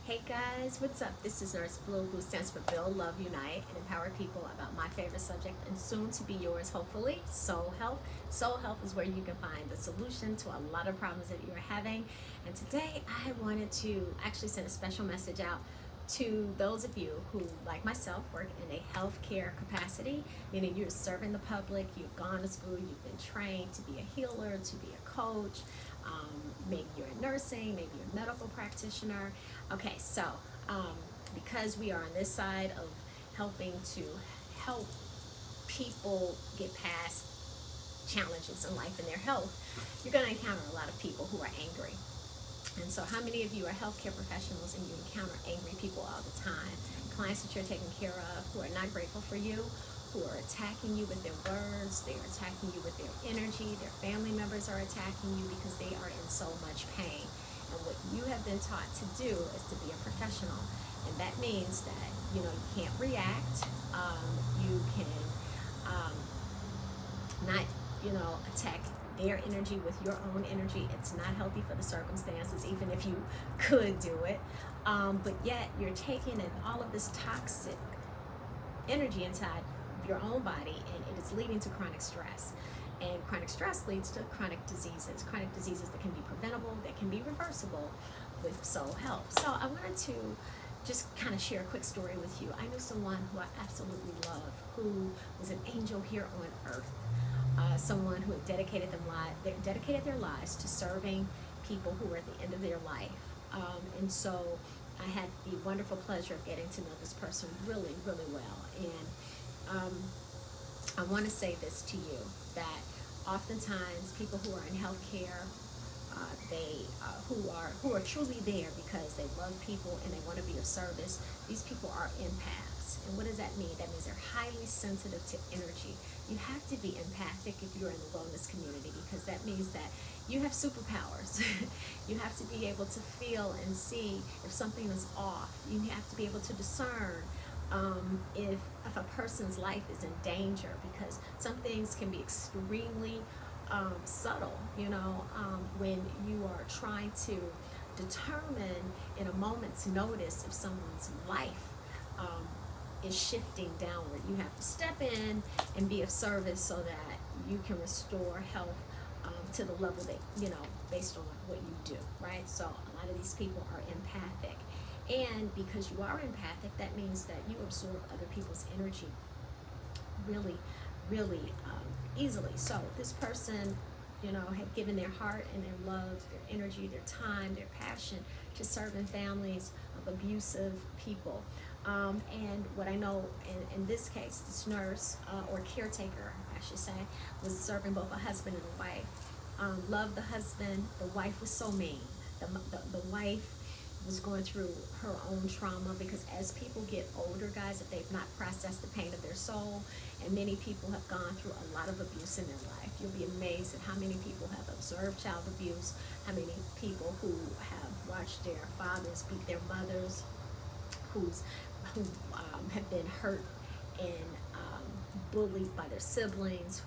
Hey guys, what's up? This is Nurse Blue. Blue stands for Build, Love, Unite, and empower people about my favorite subject and soon to be yours, hopefully, soul health. Soul health is where you can find the solution to a lot of problems that you're having. And today I wanted to actually send a special message out to those of you who, like myself, work in a healthcare capacity, meaning you're serving the public, you've gone to school, you've been trained to be a healer, to be a coach, maybe you're in nursing, maybe you're a medical practitioner. Okay, so because we are on this side of helping to help people get past challenges in life and their health, you're going to encounter a lot of people who are angry. And so how many of you are healthcare professionals and you encounter angry people all the time? Clients that you're taking care of who are not grateful for you, who are attacking you with their words, they are attacking you with their energy, their family members are attacking you because they are in so much pain. And what you have been taught to do is to be a professional. And that means that, you can't react, you can not, attack their energy with your own energy. It's not healthy for the circumstances, even if you could do it. But yet you're taking in all of this toxic energy inside your own body, and it is leading to chronic stress. And chronic stress leads to chronic diseases that can be preventable, that can be reversible with soul health. So I wanted to just kind of share a quick story with you. I knew someone who I absolutely love, who was an angel here on earth. Someone who had dedicated their lives to serving people who were at the end of their life. And so I had the wonderful pleasure of getting to know this person really, really well. And I want to say this to you, that oftentimes people who are in healthcare, who are truly there because they love people and they want to be of service, these people are empaths. And what does that mean? That means they're highly sensitive to energy. You have to be empathic if you're in the wellness community, because that means that you have superpowers. You have to be able to feel and see if something is off. You have to be able to discern if a person's life is in danger, because some things can be extremely subtle, when you are trying to determine in a moment's notice if someone's life is shifting downward. You have to step in and be of service so that you can restore health to the level that, based on what you do, right? So a lot of these people are empathic. And because you are empathic, that means that you absorb other people's energy really, really easily. So this person, had given their heart and their love, their energy, their time, their passion to serving families of abusive people. And what I know in this case, this nurse or caretaker, I should say, was serving both a husband and a wife. Loved the husband. The wife was so mean. The wife was going through her own trauma, because as people get older, guys, if they've not processed the pain of their soul, and many people have gone through a lot of abuse in their life, you'll be amazed at how many people have observed child abuse, how many people who have watched their fathers beat their mothers, who have been hurt and bullied by their siblings,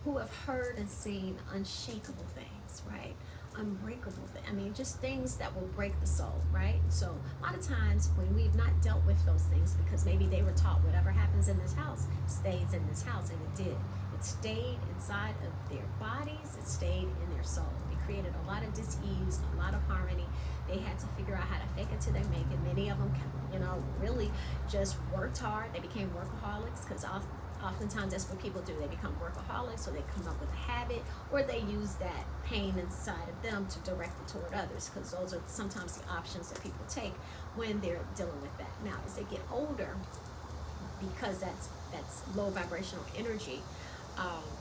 who have heard and seen unshakable things, right? Unbreakable things. I mean, just things that will break the soul, right? So a lot of times when we've not dealt with those things, because maybe they were taught whatever happens in this house stays in this house, and it did. It stayed inside of their bodies. It stayed in their soul. It created a lot of dis-ease, a lot of harmony. They had to figure out how to fake it till they make it. Many of them, really just worked hard. They became workaholics, because oftentimes that's what people do. They become workaholics, or they come up with a habit, or they use that pain inside of them to direct it toward others, because those are sometimes the options that people take when they're dealing with that. Now, as they get older, because that's low vibrational energy,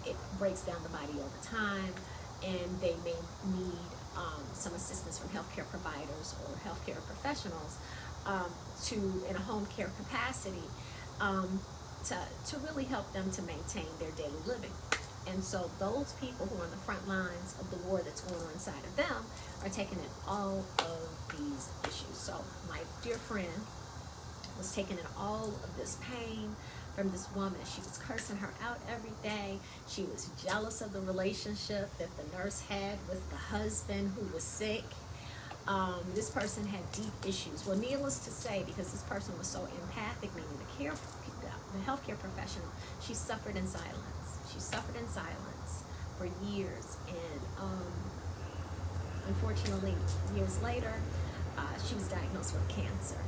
it breaks down the body over time, and they may need some assistance from healthcare providers or healthcare professionals in a home care capacity, to really help them to maintain their daily living. And so those people who are on the front lines of the war that's going on inside of them are taking in all of these issues. So my dear friend was taking in all of this pain from this woman. She was cursing her out every day. She was jealous of the relationship that the nurse had with the husband who was sick. This person had deep issues. Well, needless to say, because this person was so empathic, meaning the healthcare professional, she suffered in silence. She suffered in silence for years, and unfortunately, years later, she was diagnosed with cancer.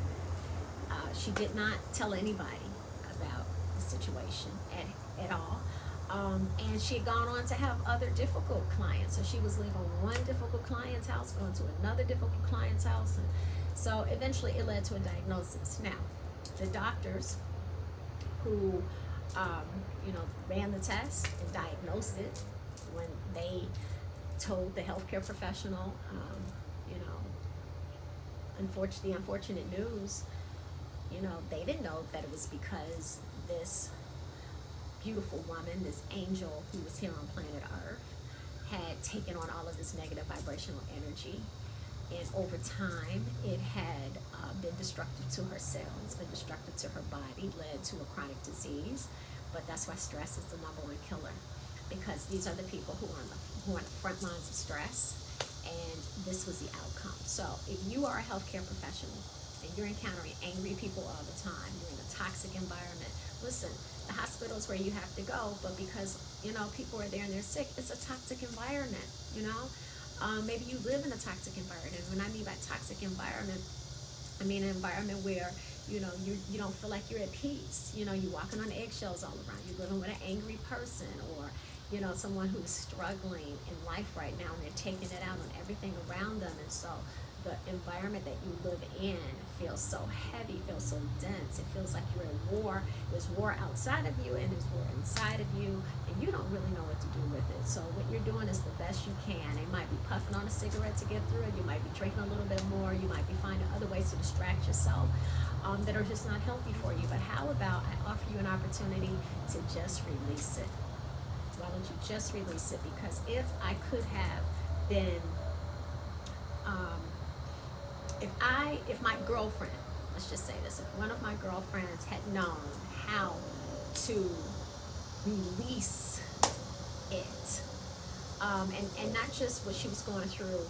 She did not tell anybody about the situation at all. And she had gone on to have other difficult clients. So she was leaving one difficult client's house, going to another difficult client's house. And so eventually it led to a diagnosis. Now, the doctors who, ran the test and diagnosed it, when they told the healthcare professional, the unfortunate news, they didn't know that it was because this beautiful woman, this angel who was here on planet Earth, had taken on all of this negative vibrational energy. And over time, it had been destructive to her cells, been destructive to her body, led to a chronic disease. But that's why stress is the #1 killer, because these are the people who are on the front lines of stress, and this was the outcome. So if you are a healthcare professional and you're encountering angry people all the time, you're in a toxic environment, listen, the hospital is where you have to go, but because, people are there and they're sick, it's a toxic environment, Maybe you live in a toxic environment. When I mean by toxic environment, I mean an environment where, you don't feel like you're at peace. You're walking on eggshells all around. You're living with an angry person, or, someone who's struggling in life right now, and they're taking it out on everything around them. And so the environment that you live in feels so heavy, feels so dense. It feels like you're at war. There's war outside of you and there's war inside of you, and you don't really know what to do with it. So what you're doing is the best you can. It might be puffing on a cigarette to get through it. You might be drinking a little bit more. You might be finding other ways to distract yourself that are just not healthy for you. But how about I offer you an opportunity to just release it? Why don't you just release it? Because if I could have been if my girlfriend, let's just say this, if one of my girlfriends had known how to release it, and not just what she was going through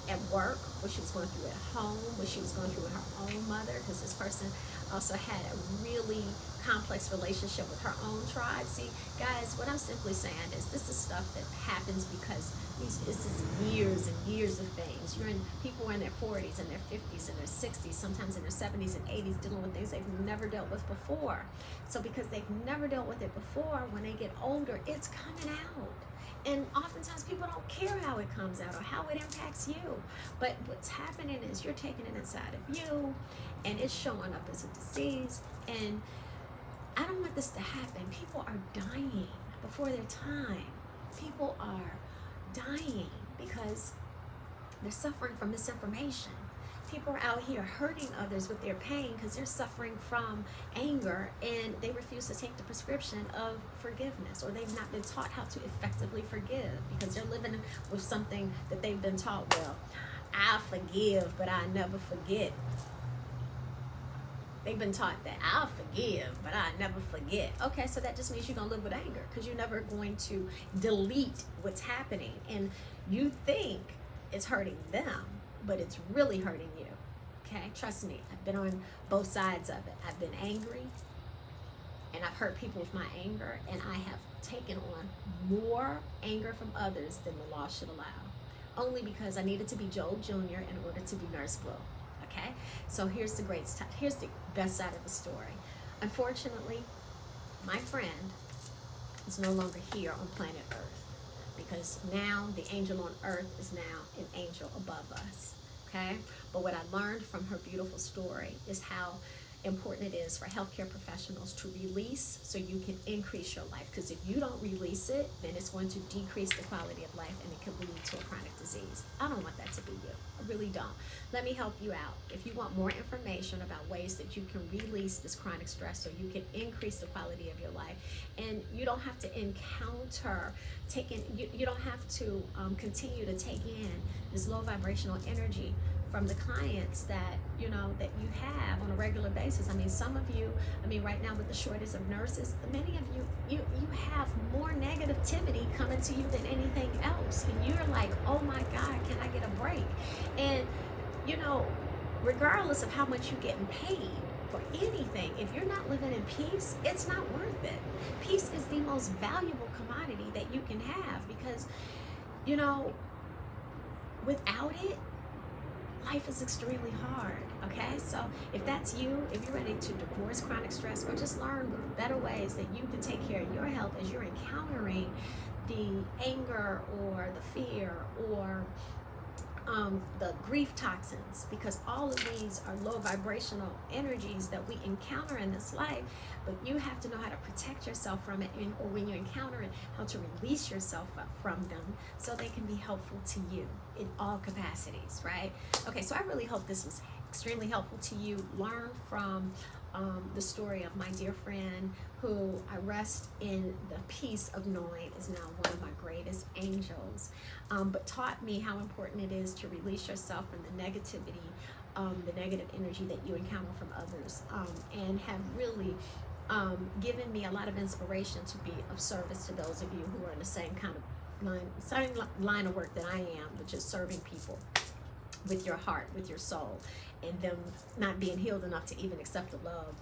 at work, what she was going through at home, what she was going through with her own mother, because this person also had a really complex relationship with her own tribe. See, guys, what I'm simply saying is this is stuff that happens because this is years and years of things. People are in their 40s and their 50s and their 60s, sometimes in their 70s and 80s, dealing with things they've never dealt with before. So because they've never dealt with it before, when they get older, it's coming out. And oftentimes people don't care how it comes out or how it impacts you. But what's happening is you're taking it inside of you, and it's showing up as a disease. And I don't want this to happen. People are dying before their time. People are dying because they're suffering from misinformation. People are out here hurting others with their pain because they're suffering from anger, and they refuse to take the prescription of forgiveness, or they've not been taught how to effectively forgive because they're living with something that they've been taught, well, I forgive, but I never forget. They've been taught that I'll forgive, but I never forget. Okay, so that just means you're going to live with anger because you're never going to delete what's happening. And you think it's hurting them, but it's really hurting you. Okay, trust me, I've been on both sides of it. I've been angry, and I've hurt people with my anger, and I have taken on more anger from others than the law should allow, only because I needed to be Joel Jr. in order to be Nurse Blue. Okay, so here's the best side of the story. Unfortunately, my friend is no longer here on planet Earth, because now the angel on earth is now an angel above us. Okay, but what I learned from her beautiful story is how important it is for healthcare professionals to release so you can increase your life. Because if you don't release it, then it's going to decrease the quality of life, and it could lead to a chronic disease. I don't want that to be you. I really don't. Let me help you out. If you want more information about ways that you can release this chronic stress so you can increase the quality of your life, and you don't have to encounter you don't have to continue to take in this low vibrational energy from the clients that, you know, that you have on a regular basis. I mean, some of you, I mean, right now with the shortage of nurses, many of you have more negativity coming to you than anything else. And you're like, oh my God, can I get a break? And, you know, regardless of how much you're getting paid for anything, if you're not living in peace, it's not worth it. Peace is the most valuable commodity that you can have, because, you know, without it, life is extremely hard. Okay, so if that's you, if you're ready to divorce chronic stress, or just learn better ways that you can take care of your health as you're encountering the anger or the fear or the grief toxins, because all of these are low vibrational energies that we encounter in this life, but you have to know how to protect yourself from it, or when you encounter it, how to release yourself from them so they can be helpful to you in all capacities, right? Okay, so I really hope this was extremely helpful to you. Learn from the story of my dear friend, who I rest in the peace of knowing is now one of my greatest angels, but taught me how important it is to release yourself from the negativity, the negative energy that you encounter from others, and have really given me a lot of inspiration to be of service to those of you who are in the same kind of same line of work that I am, which is serving people with your heart, with your soul, and them not being healed enough to even accept the love,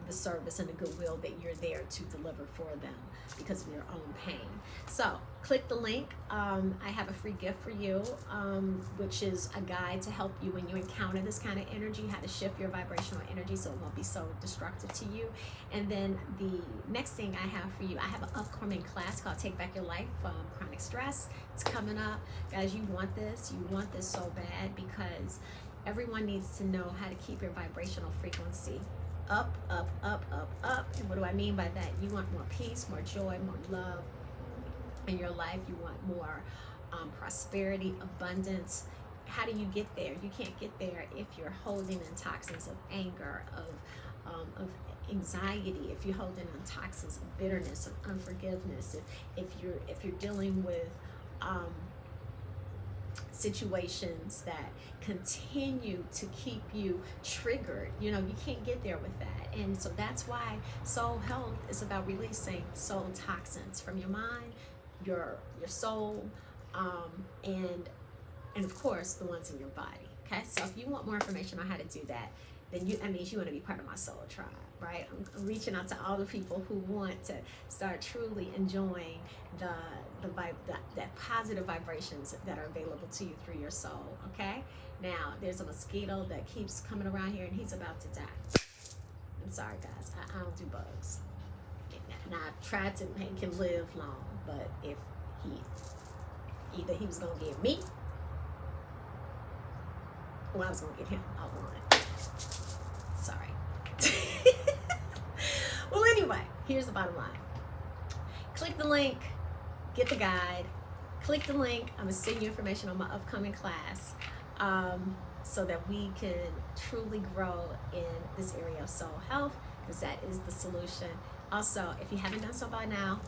the service, and the goodwill that you're there to deliver for them because of your own pain. So click the link. I have a free gift for you, which is a guide to help you when you encounter this kind of energy, how to shift your vibrational energy so it won't be so destructive to you. And then the next thing I have for you, I have an upcoming class called Take Back Your Life from Chronic Stress. It's coming up. Guys, you want this so bad, because everyone needs to know how to keep your vibrational frequency up, up, up, up, up. And what do I mean by that? You want more peace, more joy, more love in your life. You want more prosperity, abundance. How do you get there? You can't get there if you're holding in toxins of anger, of anxiety, if you're holding on toxins of bitterness, of unforgiveness, if you're dealing with situations that continue to keep you triggered. You know, you can't get there with that. And so that's why soul health is about releasing soul toxins from your mind, your soul, and of course the ones in your body. Okay, so if you want more information on how to do that, then that means you want to be part of my soul tribe, right? I'm reaching out to all the people who want to start truly enjoying that positive vibrations that are available to you through your soul. Okay, now there's a mosquito that keeps coming around here, and he's about to die. I'm sorry, guys, I don't do bugs, and I tried to make him live long, but if either he was gonna get me or I was gonna get him, I won. Sorry. Well, anyway, here's the bottom line. Click the link, get the guide. Click the link. I'm gonna send you information on my upcoming class, so that we can truly grow in this area of soul health, because that is the solution. Also, if you haven't done so by now,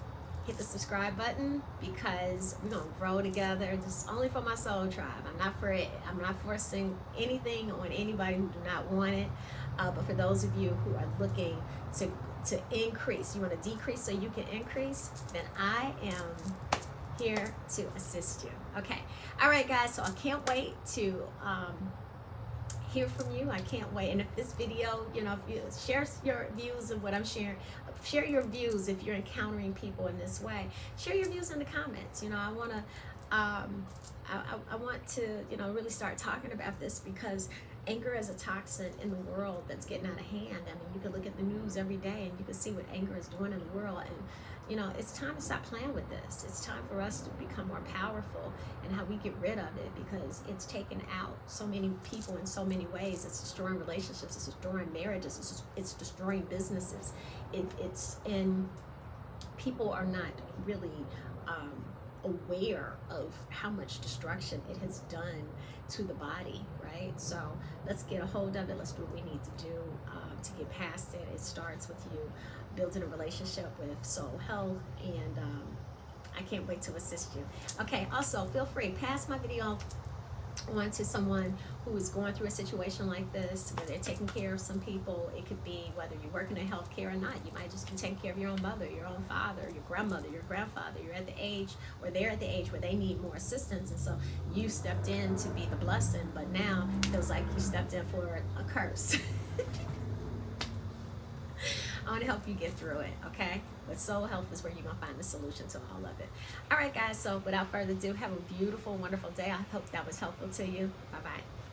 hit the subscribe button, because we're gonna grow together. This is only for my soul tribe. I'm not forcing anything on anybody who do not want it. But for those of you who are looking to increase, you want to decrease so you can increase, then I am here to assist you. Okay. All right, guys. So I can't wait to hear from you. I can't wait. And if this video, you know, if you share your views of what I'm sharing, share your views if you're encountering people in this way. Share your views in the comments. You know, I want to, you know, really start talking about this, because anger is a toxin in the world that's getting out of hand. I mean, you can look at the news every day and you can see what anger is doing in the world. And, you know, it's time to stop playing with this. It's time for us to become more powerful in how we get rid of it, because it's taken out so many people in so many ways. It's destroying relationships. It's destroying marriages. It's destroying businesses. And people are not really aware of how much destruction it has done to the body, right? So let's get a hold of it. Let's do what we need to do to get past it. It starts with you building a relationship with soul health, and I can't wait to assist you. Okay, also feel free, pass my video on to someone who is going through a situation like this, where they're taking care of some people. It could be whether you're working in healthcare or not. You might just be taking care of your own mother, your own father, your grandmother, your grandfather. You're at the age, or they're at the age where they need more assistance, and so you stepped in to be the blessing, but now it feels like you stepped in for a curse. I want to help you get through it, okay? But soul health is where you're going to find the solution to all of it. All right, guys, so without further ado, have a beautiful, wonderful day. I hope that was helpful to you. Bye-bye.